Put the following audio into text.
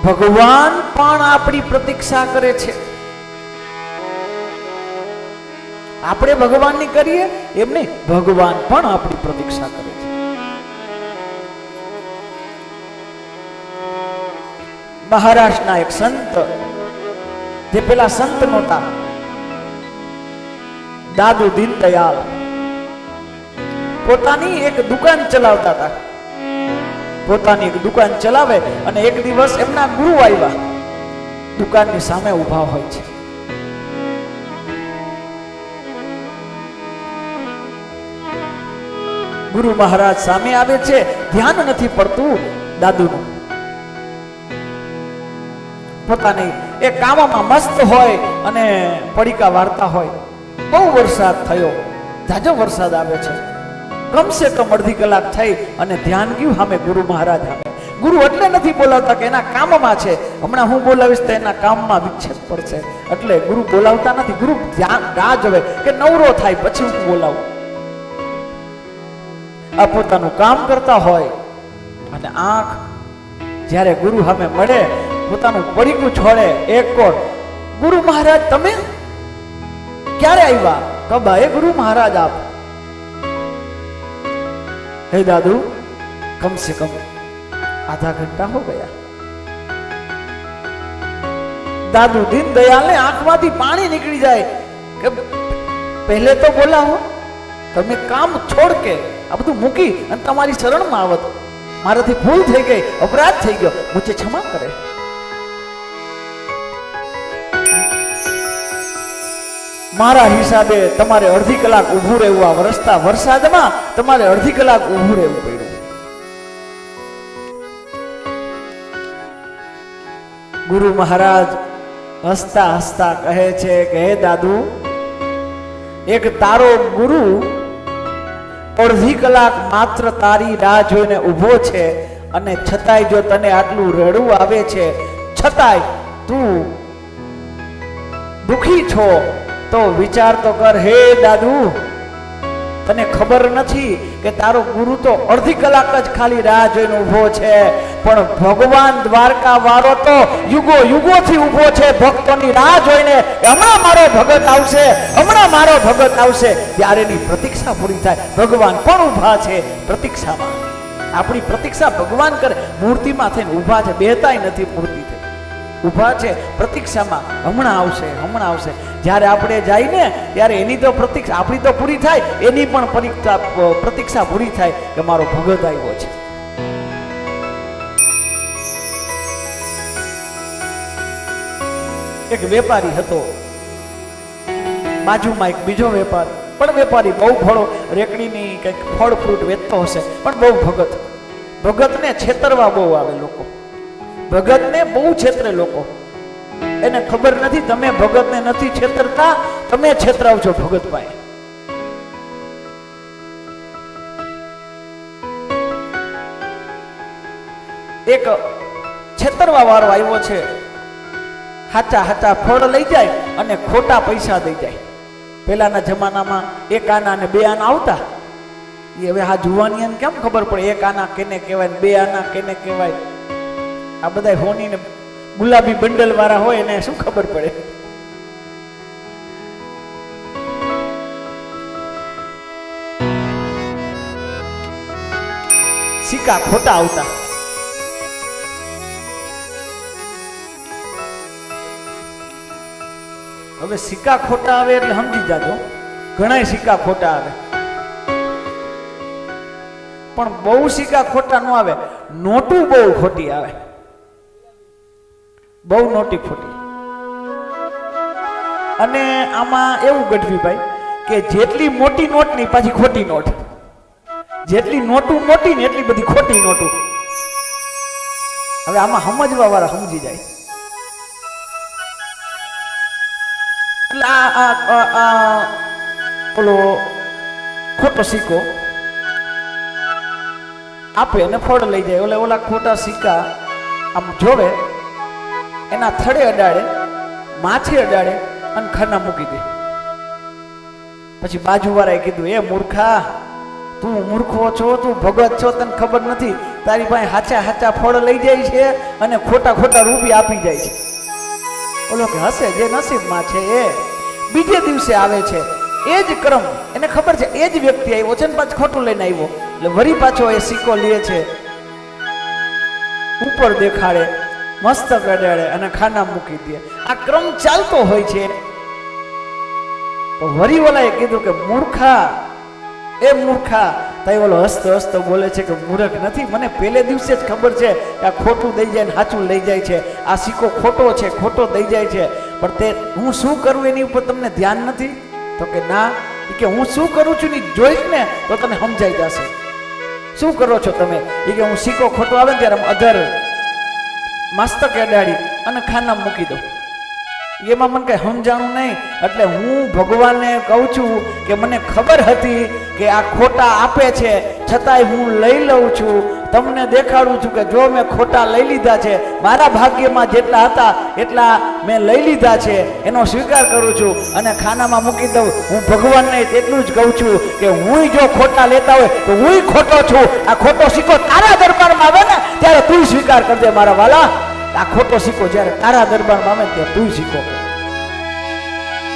ભગવાન પણ આપણી પ્રતીક્ષા કરે છે. આપણે ભગવાનની કરીએ એમ નહીં, ભગવાન પણ આપણી પ્રતીક્ષા કરે છે. મહારાષ્ટ્રના એક સંત, જે પેલા સંત નહોતા, દાદુ દીનદયાળ, પોતાની એક દુકાન ચલાવતા હતા. પોતાની એક દુકાન ચલાવે અને એક દિવસ એમના ગુરુ આવ્યા, દુકાનની સામે ઊભા હોય છે. ગુરુ મહારાજ સામે આવે છે, ધ્યાન નથી પડતું દાદુનું. પોતાની એ કામમાં મસ્ત હોય અને પડીકા વાળતા હોય. બહુ વરસાદ થયો, જાજો વરસાદ આવે છે. કમસે કમ અડધી કલાક થઈ અને ધ્યાન ગયું સામે ગુરુ મહારાજ સામે. ગુરુ એટલે નથી બોલાવતા કે એના કામમાં છે, હમણાં હું બોલાવીશ તો એના કામમાં વિક્ષેપ પડશે, એટલે ગુરુ બોલાવતા નથી. ગુરુ ધ્યાન રાહ જોવે કે નવરો થાય પછી હું બોલાવું. આ પોતાનું કામ કરતા હોય અને આંખ જ્યારે ગુરુ સામે મળે, પોતાનું પડીકું છોડે એક કોર, ગુરુ મહારાજ તમે ક્યારે આવ્યા? કબા એ ગુરુ મહારાજ આપ. हे दादू, कम से कम आधा घंटा हो गया. दादू दीनदयाल ने आंखમાંથી પાણી નીકળી જાય કે પહેલે તો બોલાવો, તમે કામ છોડ કે આ બધું મૂકી અને તમારી શરણમાં આવત. મારાથી ભૂલ થઈ ગઈ, અપરાધ થઈ ગયો, મુझे क्षमा કરે. મારા હિસાબે તમારે અડધી કલાક ઊભું રહેવું, આ વરસતા વરસાદમાં તમારે અડધી કલાક ઊભું રહેવું પડ્યું. ગુરુ મહારાજ હસતા હસતા કહે છે કે હે દાદુ, એક તારો ગુરુ અડધી કલાક માત્ર તારી રાહ જોઈને ઊભો છે અને છતાંય જો તને આટલું રડવું આવે છે, છતાંય તું દુખી છો, તો વિચાર તો કર. હે દાદુ, તને ખબર નથી કે તારો ગુરુ તો અડધી કલાક જ ખાલી રાહ જોઈને ઊભો છે, પણ ભગવાન દ્વારકા વાળો તો યુગો યુગોથી ઊભો છે ભક્તોની રાહ જોઈને. હમણાં મારો ભગત આવશે, હમણાં મારો ભગત આવશે, ત્યારે એની પ્રતીક્ષા પૂરી થાય. ભગવાન પણ ઊભા છે પ્રતીક્ષામાં. આપણી પ્રતીક્ષા ભગવાન કરે. મૂર્તિમાં થઈને ઊભા છે, બેહતાય નથી, મૂર્તિ થઈ ઊભા છે પ્રતીક્ષામાં. હમણાં આવશે, હમણાં આવશે. જ્યારે આપણે જઈને ત્યારે એની તો પ્રતીક્ષા, આપણી તો પૂરી થાય, એની પણ પ્રતીક્ષા પૂરી થાય કે મારો ભગત આવ્યો છે. એક વેપારી હતો, બાજુમાં એક બીજો વેપારી, પણ વેપારી બહુ ફળો રેકડીની કંઈક ફળ ફ્રૂટ વેચતો હશે, પણ બહુ ભગત. ભગતને છેતરવા બહુ આવે લોકો, ભગતને બહુ છેતરે લોકો. એને ખબર નથી તમે ભગતને નથી છેતરતા, તમે છેતરાવ છો ભગત પાસે. એક છેતરવા વાળો આવ્યો છે, હાચા હાચા ફળ લઈ જાય અને ખોટા પૈસા દઈ જાય. પેલાના જમાનામાં એક આના અને બે આના આવતા. એ હવે આ જુવાનીને કેમ ખબર પડે એક આના કેને કહેવાય, બે આના કેને કહેવાય? આ બધા હોની ને ગુલાબી બંડલ વાળા હોય એને શું ખબર પડે? સિક્કા ખોટા આવતા. હવે સિક્કા ખોટા આવે એટલે સમજી જાજો, ઘણા સિક્કા ખોટા આવે. પણ બહુ સિક્કા ખોટા ન આવે, નોટું બહુ ખોટી આવે, બહુ નોટી ખોટી. અને આમાં એવું ગઢવી ભાઈ કે જેટલી મોટી નોટ નહીં પાછી ખોટી નોટ, જેટલી નોટું મોટી ને એટલી બધી ખોટી નોટું. હવે આમાં સમજવા વાળા સમજી જાય. એટલે ઓલો ખોટો સિક્કો આપે અને ફળ લઈ જાય. ઓલા ખોટા સિક્કા આમ જોવે, એના થડે અડાડે, માછી અડાડે અને ખાના મૂકી દે. પછી બાજુવાળાએ કીધું, એ મૂર્ખા, તું મૂર્ખો છો, તું ભગત છો, તને ખબર નથી તારી પાસે હાચા હાચા ફળ લઈ જાય છે અને ખોટા ખોટા રૂપિયા આપી જાય છે. બોલો કે હશે જે નસીબમાં છે એ. બીજે દિવસે આવે છે એ જ ક્રમ, એને ખબર છે એ જ વ્યક્તિ આવ્યો છે ને પાછું ખોટું લઈને આવ્યો, એટલે વળી પાછો એ સિક્કો લે છે, ઉપર દેખાડે, મસ્તક અડાડે અને ખાના મૂકી દે. આ ક્રમ ચાલતો હોય છે. તો વળી ઓલાએ કીધું કે મૂર્ખા, એ મૂર્ખા. તઈ ઓલો હસતો હસતો બોલે છે કે મૂર્ખ નથી, મને પહેલે દિવસે જ ખબર છે કે આ ખોટું દઈ જાય ને સાચું લઈ જાય છે, આ સિક્કો ખોટો છે, ખોટો દઈ જાય છે, પણ તે હું શું કરું એની ઉપર તમને ધ્યાન નથી? તો કે ના, કે હું શું કરું છું ને જોઈશ ને તો તને સમજાઈ જશે. શું કરો છો તમે? એ કે હું સિક્કો ખોટો આવે ને ત્યારે અધર મસ્તક અડાડી અને ખાના મૂકી દઉં. એમાં મને કઈ સમજાણું નહીં, એટલે હું ભગવાનને કહું છું કે મને ખબર હતી કે આ ખોટા આપે છે, છતાંય હું લઈ લઉં છું, તમને દેખાડું છું કે જો મેં ખોટા લઈ લીધા છે, મારા ભાગ્યમાં જેટલા હતા એટલા મેં લઈ લીધા છે, એનો સ્વીકાર કરું છું અને ખાનામાં મૂકી દઉં. હું ભગવાનને એટલું જ કહું છું કે હું જો ખોટા લેતા હોય તો હું ખોટો છું. આ ખોટો સિક્કો તારા દરબારમાં આવે ને ત્યારે તું સ્વીકાર કરજે મારા વાલા. આ ખોટો સિક્કો જ્યારે તારા દરબારમાં આવે ત્યારે તું સિક્કો કર.